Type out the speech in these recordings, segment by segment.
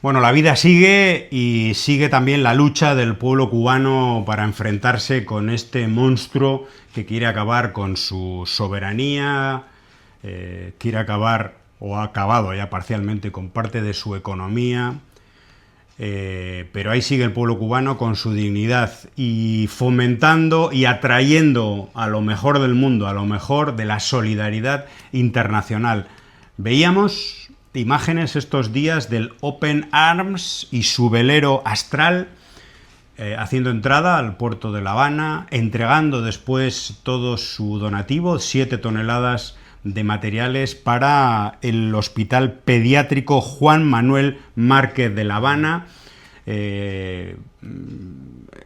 Bueno, la vida sigue y sigue también la lucha del pueblo cubano para enfrentarse con este monstruo que quiere acabar con su soberanía, quiere acabar o ha acabado ya parcialmente con parte de su economía, pero ahí sigue el pueblo cubano con su dignidad y fomentando y atrayendo a lo mejor del mundo, a lo mejor de la solidaridad internacional. Veíamos imágenes estos días del Open Arms y su velero Astral haciendo entrada al puerto de La Habana, entregando después todo su donativo, 7 toneladas de materiales para el Hospital Pediátrico Juan Manuel Márquez de La Habana.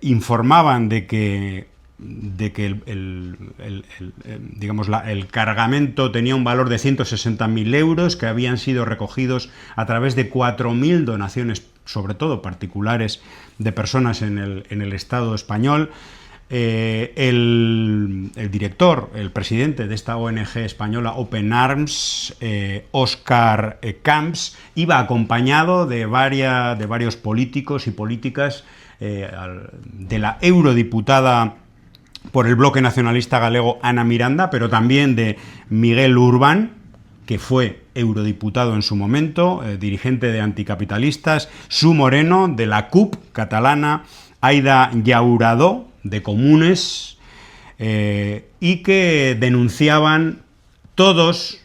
Informaban de que el cargamento tenía un valor de 160.000 euros que habían sido recogidos a través de 4.000 donaciones, sobre todo particulares, de personas en el Estado español. El director, el presidente de esta ONG española Open Arms, Óscar Camps, iba acompañado de varios políticos y políticas, de la eurodiputada por el bloque nacionalista galego Ana Miranda, pero también de Miguel Urbán, que fue eurodiputado en su momento, dirigente de anticapitalistas, Su Moreno, de la CUP catalana, Aida Llauradó, de Comunes, y que denunciaban todos,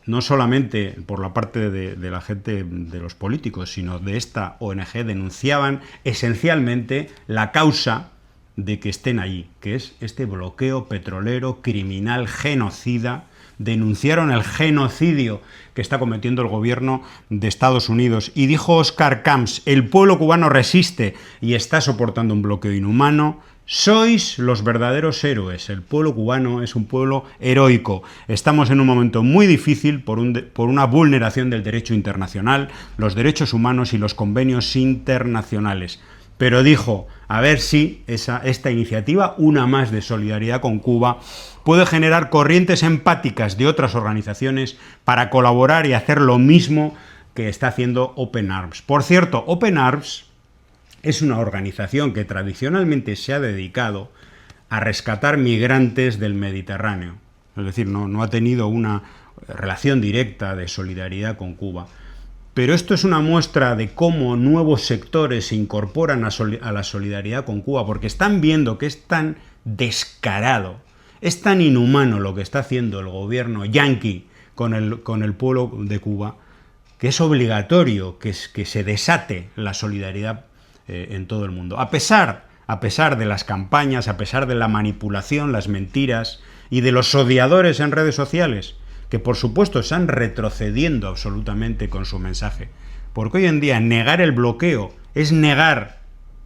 no solamente por la parte de la gente, de los políticos, sino de esta ONG, denunciaban esencialmente la causa de que estén allí, que es este bloqueo petrolero criminal genocida. Denunciaron el genocidio que está cometiendo el gobierno de Estados Unidos. Y dijo Óscar Camps: el pueblo cubano resiste y está soportando un bloqueo inhumano. Sois los verdaderos héroes. El pueblo cubano es un pueblo heroico. Estamos en un momento muy difícil por una vulneración del derecho internacional, los derechos humanos y los convenios internacionales. Pero dijo, a ver si esta iniciativa, una más de solidaridad con Cuba, puede generar corrientes empáticas de otras organizaciones para colaborar y hacer lo mismo que está haciendo Open Arms. Por cierto, Open Arms es una organización que tradicionalmente se ha dedicado a rescatar migrantes del Mediterráneo. Es decir, no ha tenido una relación directa de solidaridad con Cuba. Pero esto es una muestra de cómo nuevos sectores se incorporan a la solidaridad con Cuba, porque están viendo que es tan descarado, es tan inhumano lo que está haciendo el gobierno yanqui con el pueblo de Cuba, que es obligatorio que se desate la solidaridad en todo el mundo. A pesar de las campañas, a pesar de la manipulación, las mentiras y de los odiadores en redes sociales, que por supuesto están retrocediendo absolutamente con su mensaje. Porque hoy en día negar el bloqueo es negar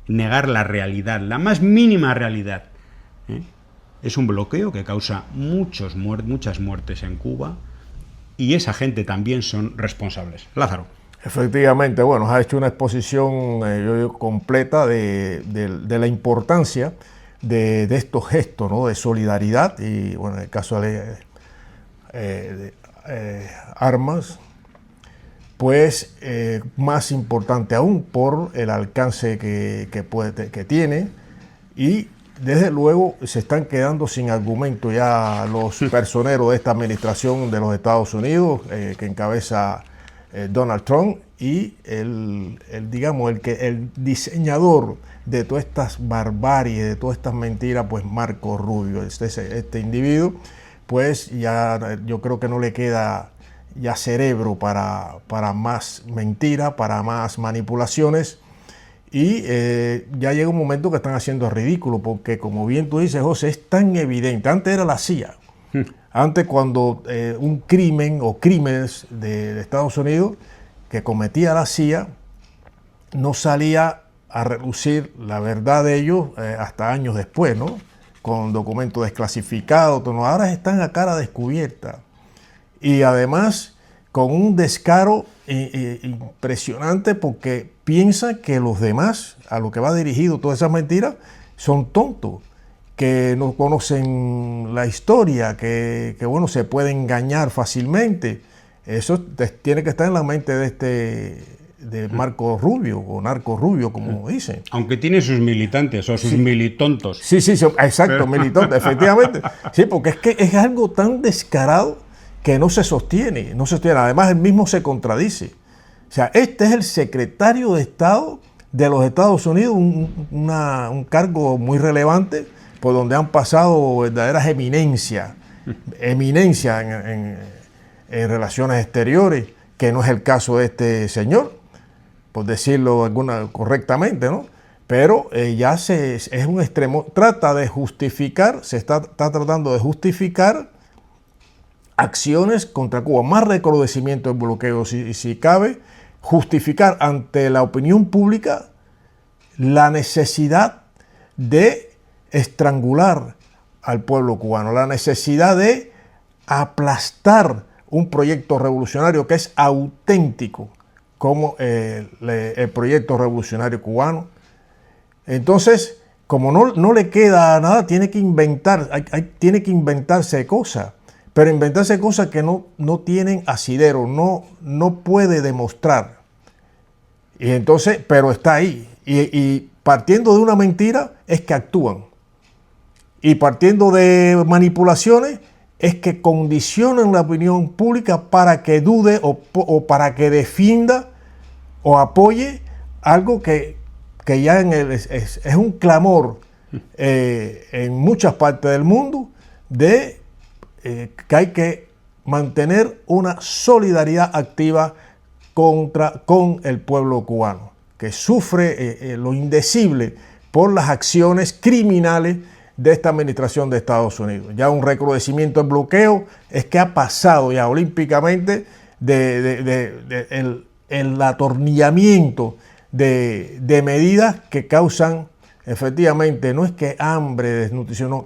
la realidad, la más mínima realidad. Es un bloqueo que causa muchas muertes en Cuba y esa gente también son responsables. Lázaro. Efectivamente, bueno, ha hecho una exposición completa de la importancia de estos gestos, ¿no?, de solidaridad y, bueno, en el caso de armas, pues más importante aún por el alcance que tiene, y desde luego se están quedando sin argumento ya los personeros de esta administración de los Estados Unidos, que encabeza Donald Trump, y el diseñador de todas estas barbaries, de todas estas mentiras, pues Marco Rubio. Este individuo, pues ya yo creo que no le queda ya cerebro para más mentira, para más manipulaciones, y ya llega un momento que están haciendo ridículo, porque como bien tú dices, José, es tan evidente. Antes era la CIA. Antes, cuando un crimen o crímenes de Estados Unidos que cometía la CIA, no salía a relucir la verdad de ellos hasta años después, ¿no?, con documentos desclasificados. Ahora están a cara descubierta y además con un descaro impresionante, porque piensan que los demás, a lo que va dirigido todas esas mentiras, son tontos, que no conocen la historia, que bueno, se pueden engañar fácilmente. Eso tiene que estar en la mente de de Marco Rubio, o Narco Rubio, como dicen. Aunque tiene sus militantes o sus militontos. Sí, exacto, militontos, efectivamente. Sí, porque es que es algo tan descarado que no se sostiene, Además, él mismo se contradice. O sea, este es el secretario de Estado de los Estados Unidos, un cargo muy relevante, por donde han pasado verdaderas eminencias en relaciones exteriores, que no es el caso de este señor, por decirlo correctamente, ¿no? Pero ya es un extremo, se está tratando de justificar acciones contra Cuba, más recrudecimiento del bloqueo, si cabe, justificar ante la opinión pública la necesidad de estrangular al pueblo cubano, la necesidad de aplastar un proyecto revolucionario que es auténtico, como el proyecto revolucionario cubano. Entonces, como no le queda nada, tiene que inventarse cosas, pero inventarse cosas que no tienen asidero, no puede demostrar. Y entonces, pero está ahí. Y partiendo de una mentira es que actúan. Y partiendo de manipulaciones es que condicionan la opinión pública para que dude o para que defienda o apoye algo que ya es un clamor en muchas partes del mundo de que hay que mantener una solidaridad activa con el pueblo cubano, que sufre lo indecible por las acciones criminales de esta administración de Estados Unidos. Ya un recrudecimiento del bloqueo es que ha pasado ya olímpicamente el atornillamiento de medidas que causan, efectivamente, no es que hambre, desnutrición, no,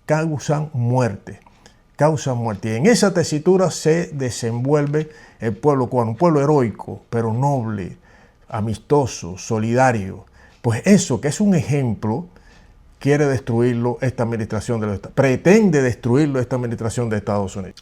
causan muerte. Y en esa tesitura se desenvuelve el pueblo cubano, un pueblo heroico, pero noble, amistoso, solidario. Pues eso, que es un ejemplo, quiere destruirlo esta administración pretende destruirlo esta administración de Estados Unidos.